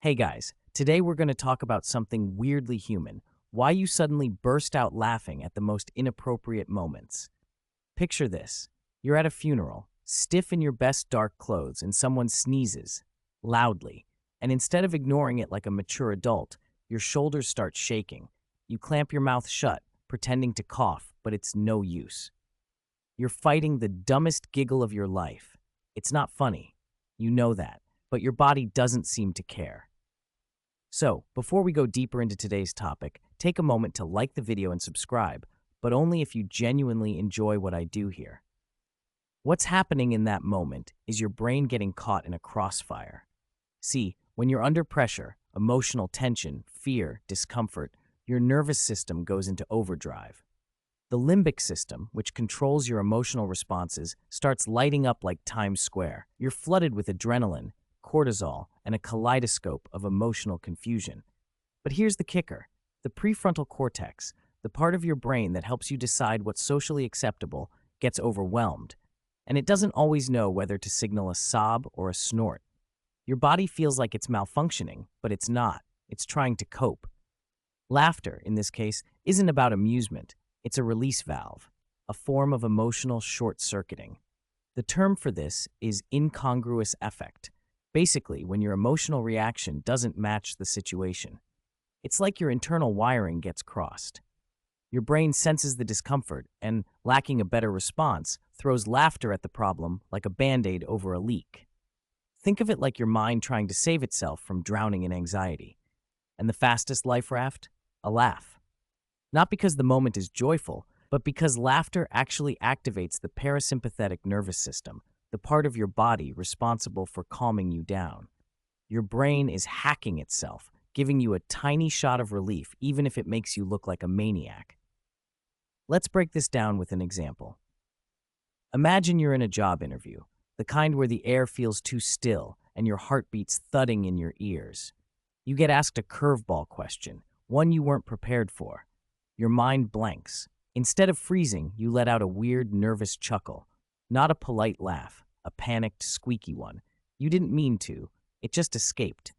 Hey guys, today we're going to talk about something weirdly human, why you suddenly burst out laughing at the most inappropriate moments. Picture this. You're at a funeral, stiff in your best dark clothes, and someone sneezes, loudly. And instead of ignoring it like a mature adult, your shoulders start shaking. You clamp your mouth shut, pretending to cough, but it's no use. You're fighting the dumbest giggle of your life. It's not funny. You know that, but your body doesn't seem to care. So, before we go deeper into today's topic, take a moment to like the video and subscribe, but only if you genuinely enjoy what I do here. What's happening in that moment is your brain getting caught in a crossfire. See, when you're under pressure, emotional tension, fear, discomfort, your nervous system goes into overdrive. The limbic system, which controls your emotional responses, starts lighting up like Times Square. You're flooded with adrenaline, cortisol, and a kaleidoscope of emotional confusion. But here's the kicker. The prefrontal cortex, the part of your brain that helps you decide what's socially acceptable, gets overwhelmed. And it doesn't always know whether to signal a sob or a snort. Your body feels like it's malfunctioning, but it's not. It's trying to cope. Laughter, in this case, isn't about amusement. It's a release valve, a form of emotional short-circuiting. The term for this is incongruous affect. Basically, when your emotional reaction doesn't match the situation. It's like your internal wiring gets crossed. Your brain senses the discomfort and, lacking a better response, throws laughter at the problem like a band-aid over a leak. Think of it like your mind trying to save itself from drowning in anxiety. And the fastest life raft? A laugh. Not because the moment is joyful, but because laughter actually activates the parasympathetic nervous system, the part of your body responsible for calming you down. Your brain is hacking itself, giving you a tiny shot of relief, even if it makes you look like a maniac. Let's break this down with an example. Imagine you're in a job interview, the kind where the air feels too still and your heart beats thudding in your ears. You get asked a curveball question, one you weren't prepared for. Your mind blanks. Instead of freezing, you let out a weird, nervous chuckle. Not a polite laugh, a panicked, squeaky one. You didn't mean to. It just escaped.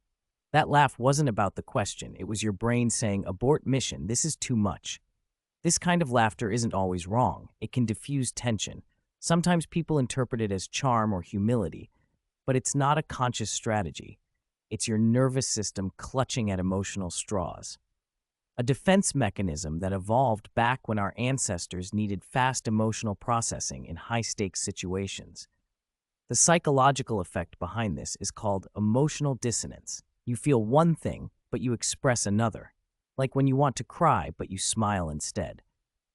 That laugh wasn't about the question. It was your brain saying, "Abort mission, this is too much." This kind of laughter isn't always wrong. It can diffuse tension. Sometimes people interpret it as charm or humility, but it's not a conscious strategy. It's your nervous system clutching at emotional straws. A defense mechanism that evolved back when our ancestors needed fast emotional processing in high-stakes situations. The psychological effect behind this is called emotional dissonance. You feel one thing, but you express another. Like when you want to cry, but you smile instead.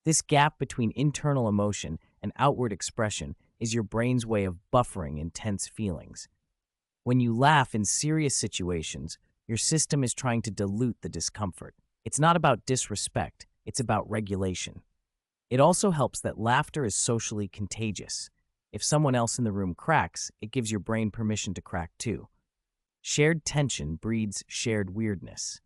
This gap between internal emotion and outward expression is your brain's way of buffering intense feelings. When you laugh in serious situations, your system is trying to dilute the discomfort. It's not about disrespect, it's about regulation. It also helps that laughter is socially contagious. If someone else in the room cracks, it gives your brain permission to crack too. Shared tension breeds shared weirdness.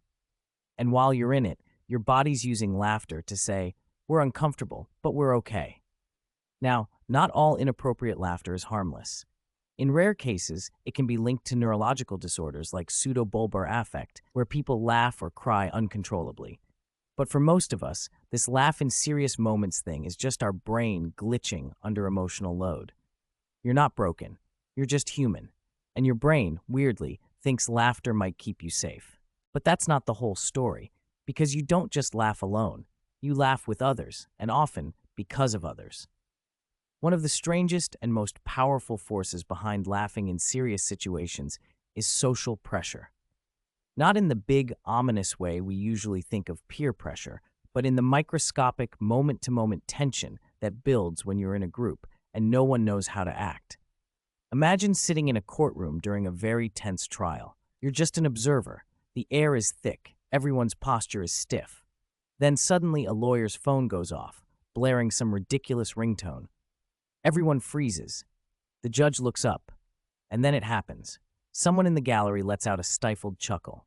And while you're in it, your body's using laughter to say, "We're uncomfortable, but we're okay." Now, not all inappropriate laughter is harmless. In rare cases, it can be linked to neurological disorders like pseudobulbar affect, where people laugh or cry uncontrollably. But for most of us, this laugh in serious moments thing is just our brain glitching under emotional load. You're not broken. You're just human. And your brain, weirdly, thinks laughter might keep you safe. But that's not the whole story, because you don't just laugh alone. You laugh with others, and often because of others. One of the strangest and most powerful forces behind laughing in serious situations is social pressure. Not in the big, ominous way we usually think of peer pressure, but in the microscopic, moment-to-moment tension that builds when you're in a group and no one knows how to act. Imagine sitting in a courtroom during a very tense trial. You're just an observer. The air is thick. Everyone's posture is stiff. Then suddenly a lawyer's phone goes off, blaring some ridiculous ringtone. Everyone freezes. The judge looks up. And then it happens. Someone in the gallery lets out a stifled chuckle.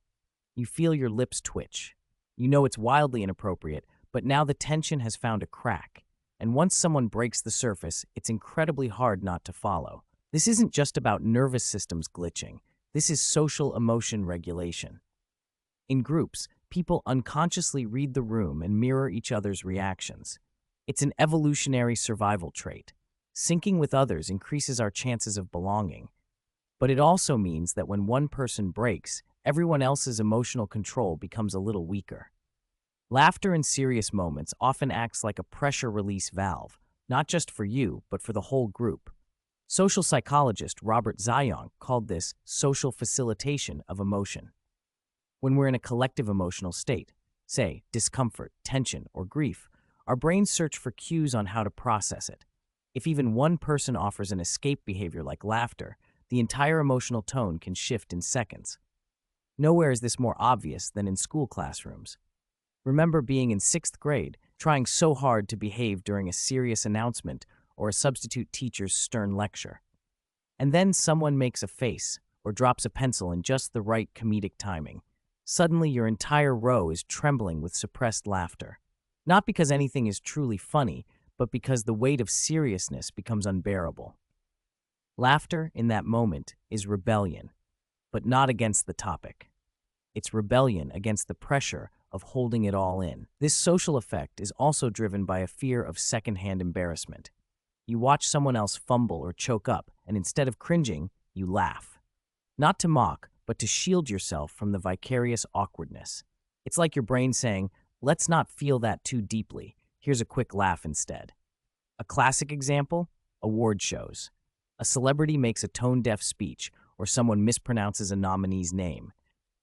You feel your lips twitch. You know it's wildly inappropriate, but now the tension has found a crack. And once someone breaks the surface, it's incredibly hard not to follow. This isn't just about nervous systems glitching. This is social emotion regulation. In groups, people unconsciously read the room and mirror each other's reactions. It's an evolutionary survival trait. Syncing with others increases our chances of belonging. But it also means that when one person breaks, everyone else's emotional control becomes a little weaker. Laughter in serious moments often acts like a pressure release valve, not just for you, but for the whole group. Social psychologist Robert Zayonk called this social facilitation of emotion. When we're in a collective emotional state, say discomfort, tension, or grief, our brains search for cues on how to process it. If even one person offers an escape behavior like laughter, the entire emotional tone can shift in seconds. Nowhere is this more obvious than in school classrooms. Remember being in sixth grade, trying so hard to behave during a serious announcement or a substitute teacher's stern lecture. And then someone makes a face or drops a pencil in just the right comedic timing. Suddenly, your entire row is trembling with suppressed laughter. Not because anything is truly funny, but because the weight of seriousness becomes unbearable. Laughter, in that moment, is rebellion, but not against the topic. It's rebellion against the pressure of holding it all in. This social effect is also driven by a fear of secondhand embarrassment. You watch someone else fumble or choke up, and instead of cringing, you laugh. Not to mock, but to shield yourself from the vicarious awkwardness. It's like your brain saying, let's not feel that too deeply. Here's a quick laugh instead. A classic example? Award shows. A celebrity makes a tone-deaf speech, or someone mispronounces a nominee's name.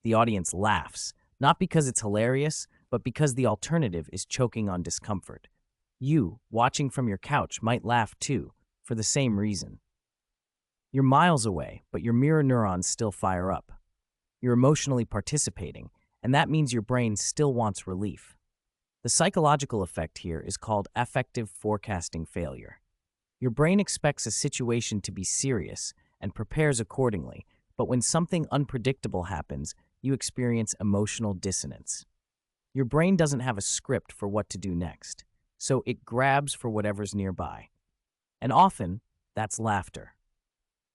The audience laughs, not because it's hilarious, but because the alternative is choking on discomfort. You, watching from your couch, might laugh too, for the same reason. You're miles away, but your mirror neurons still fire up. You're emotionally participating, and that means your brain still wants relief. The psychological effect here is called affective forecasting failure. Your brain expects a situation to be serious and prepares accordingly, but when something unpredictable happens, you experience emotional dissonance. Your brain doesn't have a script for what to do next, so it grabs for whatever's nearby. And often, that's laughter.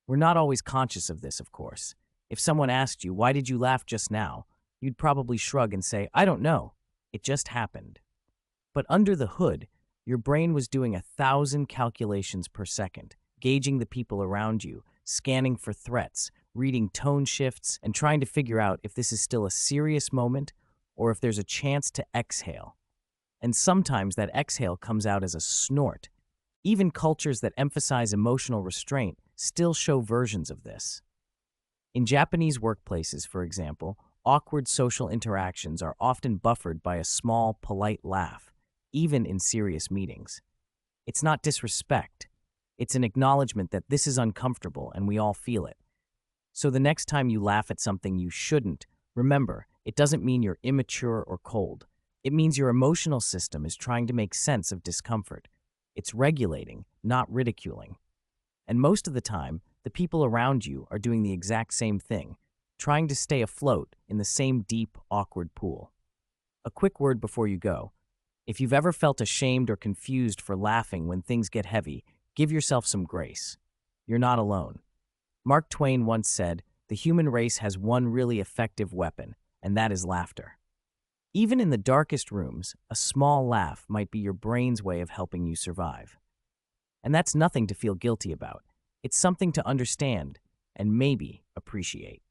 We're not always conscious of this, of course. If someone asked you, why did you laugh just now? You'd probably shrug and say, I don't know. It just happened. But under the hood, your brain was doing 1,000 calculations per second, gauging the people around you, scanning for threats, reading tone shifts, and trying to figure out if this is still a serious moment or if there's a chance to exhale. And sometimes that exhale comes out as a snort. Even cultures that emphasize emotional restraint still show versions of this. In Japanese workplaces, for example, awkward social interactions are often buffered by a small, polite laugh, even in serious meetings. It's not disrespect. It's an acknowledgement that this is uncomfortable and we all feel it. So the next time you laugh at something you shouldn't, remember, it doesn't mean you're immature or cold. It means your emotional system is trying to make sense of discomfort. It's regulating, not ridiculing. And most of the time, the people around you are doing the exact same thing, trying to stay afloat in the same deep, awkward pool. A quick word before you go. If you've ever felt ashamed or confused for laughing when things get heavy, give yourself some grace. You're not alone. Mark Twain once said, the human race has one really effective weapon, and that is laughter. Even in the darkest rooms, a small laugh might be your brain's way of helping you survive. And that's nothing to feel guilty about. It's something to understand and maybe appreciate.